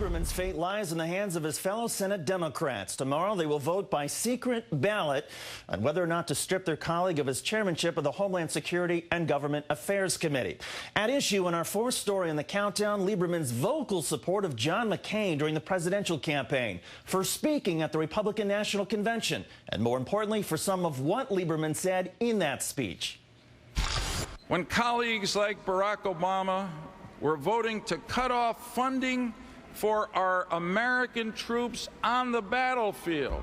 Lieberman's fate lies in the hands of his fellow Senate Democrats. Tomorrow, they will vote by secret ballot on whether or not to strip their colleague of his chairmanship of the Homeland Security and Government Affairs Committee. At issue in our fourth story in the countdown, Lieberman's vocal support of John McCain during the presidential campaign, for speaking at the Republican National Convention, and more importantly, for some of what Lieberman said in that speech. When colleagues like Barack Obama were voting to cut off funding for our American troops on the battlefield,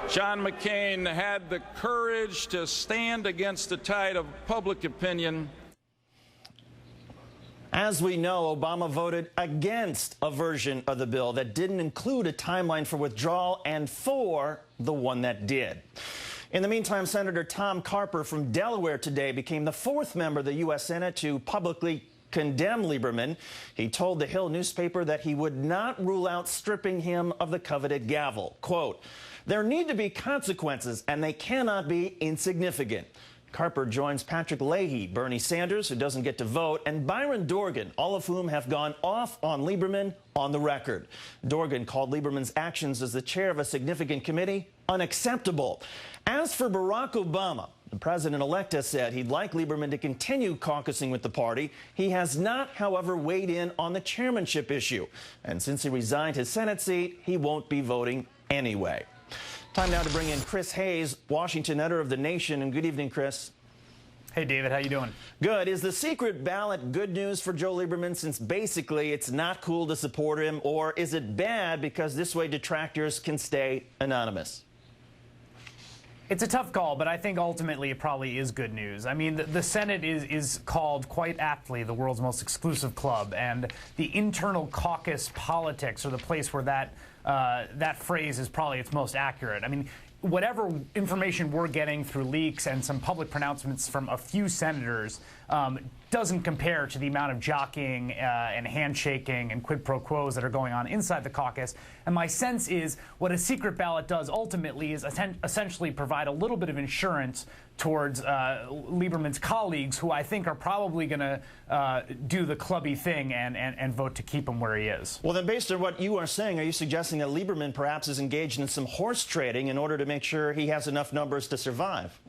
John McCain had the courage to stand against the tide of public opinion. As we know, Obama voted against a version of the bill that didn't include a timeline for withdrawal and for the one that did. In the meantime, Senator Tom Carper from Delaware today became the fourth member of the U.S. Senate to publicly condemn Lieberman. He told the Hill newspaper that he would not rule out stripping him of the coveted gavel. Quote, "There need to be consequences, and they cannot be insignificant." Carper joins Patrick Leahy, Bernie Sanders, who doesn't get to vote, and Byron Dorgan, all of whom have gone off on Lieberman on the record. Dorgan called Lieberman's actions as the chair of a significant committee unacceptable. As for Barack Obama, the president-elect has said he'd like Lieberman to continue caucusing with the party. He has not, however, weighed in on the chairmanship issue. And since he resigned his Senate seat, he won't be voting anyway. Time now to bring in Chris Hayes, Washington editor of The Nation. And good evening, Chris. Hey, David. How you doing? Good. Is the secret ballot good news for Joe Lieberman, since basically it's not cool to support him, or is it bad because this way detractors can stay anonymous? It's a tough call, but I think ultimately it probably is good news. I mean, the Senate is called quite aptly the world's most exclusive club, and the internal caucus politics are the place where that phrase is probably its most accurate. I mean, whatever information we're getting through leaks and some public pronouncements from a few senators doesn't compare to the amount of jockeying and handshaking and quid pro quos that are going on inside the caucus. And my sense is what a secret ballot does ultimately is essentially provide a little bit of insurance towards Lieberman's colleagues, who I think are probably going to do the clubby thing and vote to keep him where he is. Well, then, based on what you are saying, are you suggesting that Lieberman perhaps is engaged in some horse trading in order to make sure he has enough numbers to survive?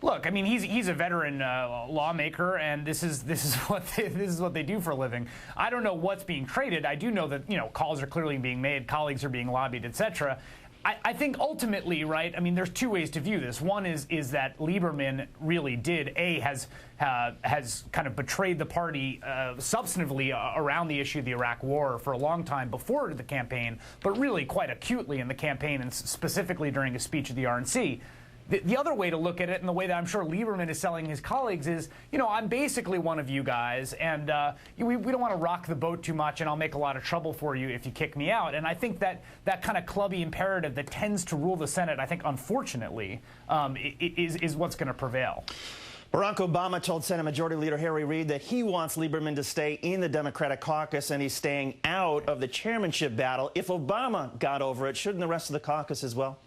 Look, I mean, he's a veteran lawmaker, and this is what they do for a living. I don't know what's being traded. I do know that calls are clearly being made, colleagues are being lobbied, etc. I think ultimately, right, I mean, there's two ways to view this. One is that Lieberman really has kind of betrayed the party substantively around the issue of the Iraq War for a long time before the campaign, but really quite acutely in the campaign and specifically during a speech at the RNC. The other way to look at it, and the way that I'm sure Lieberman is selling his colleagues, is, I'm basically one of you guys, and we don't want to rock the boat too much, and I'll make a lot of trouble for you if you kick me out. And I think that kind of clubby imperative that tends to rule the Senate, I think, unfortunately, is what's going to prevail. Barack Obama told Senate Majority Leader Harry Reid that he wants Lieberman to stay in the Democratic caucus, and he's staying out of the chairmanship battle. If Obama got over it, shouldn't the rest of the caucus as well?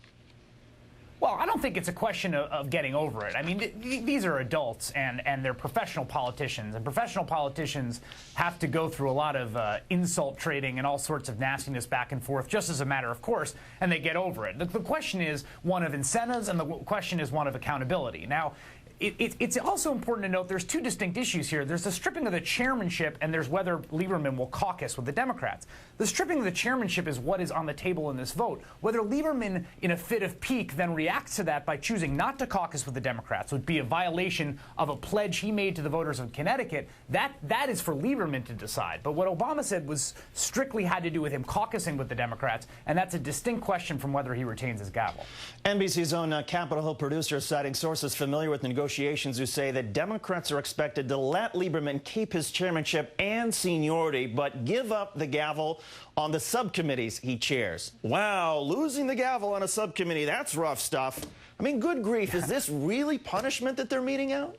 Well, I don't think it's a question of getting over it. I mean, these are adults, and they're professional politicians. And professional politicians have to go through a lot of insult trading and all sorts of nastiness back and forth, just as a matter of course, and they get over it. The question is one of incentives, and the question is one of accountability. Now, it's also important to note there's two distinct issues here. There's the stripping of the chairmanship, and there's whether Lieberman will caucus with the Democrats. The stripping of the chairmanship is what is on the table in this vote. Whether Lieberman, in a fit of pique, then reacts to that by choosing not to caucus with the Democrats would be a violation of a pledge he made to the voters of Connecticut. That is for Lieberman to decide. But what Obama said was strictly had to do with him caucusing with the Democrats, and that's a distinct question from whether he retains his gavel. NBC's own Capitol Hill producer is citing sources familiar with negotiations who say that Democrats are expected to let Lieberman keep his chairmanship and seniority, but give up the gavel on the subcommittees he chairs. Wow, losing the gavel on a subcommittee, that's rough stuff. I mean, good grief, is this really punishment that they're meting out?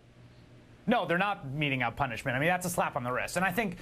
No, they're not meting out punishment. I mean, that's a slap on the wrist. And I think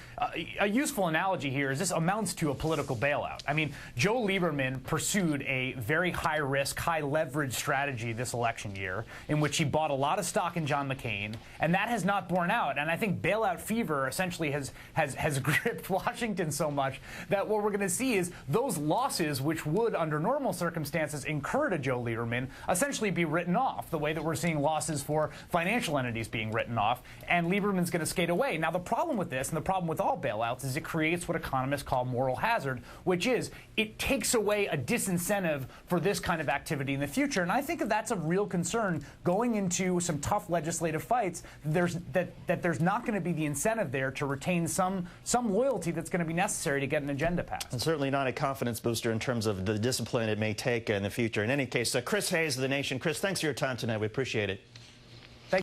a useful analogy here is this amounts to a political bailout. I mean, Joe Lieberman pursued a very high-risk, high-leverage strategy this election year in which he bought a lot of stock in John McCain, and that has not borne out. And I think bailout fever essentially has gripped Washington so much that what we're going to see is those losses, which would, under normal circumstances, incur to Joe Lieberman, essentially be written off, the way that we're seeing losses for financial entities being written off. And Lieberman's going to skate away. Now, the problem with this, and the problem with all bailouts, is it creates what economists call moral hazard, which is it takes away a disincentive for this kind of activity in the future. And I think that's a real concern going into some tough legislative fights. There's not going to be the incentive there to retain some loyalty that's going to be necessary to get an agenda passed. And certainly not a confidence booster in terms of the discipline it may take in the future. In any case, Chris Hayes of The Nation. Chris, thanks for your time tonight. We appreciate it.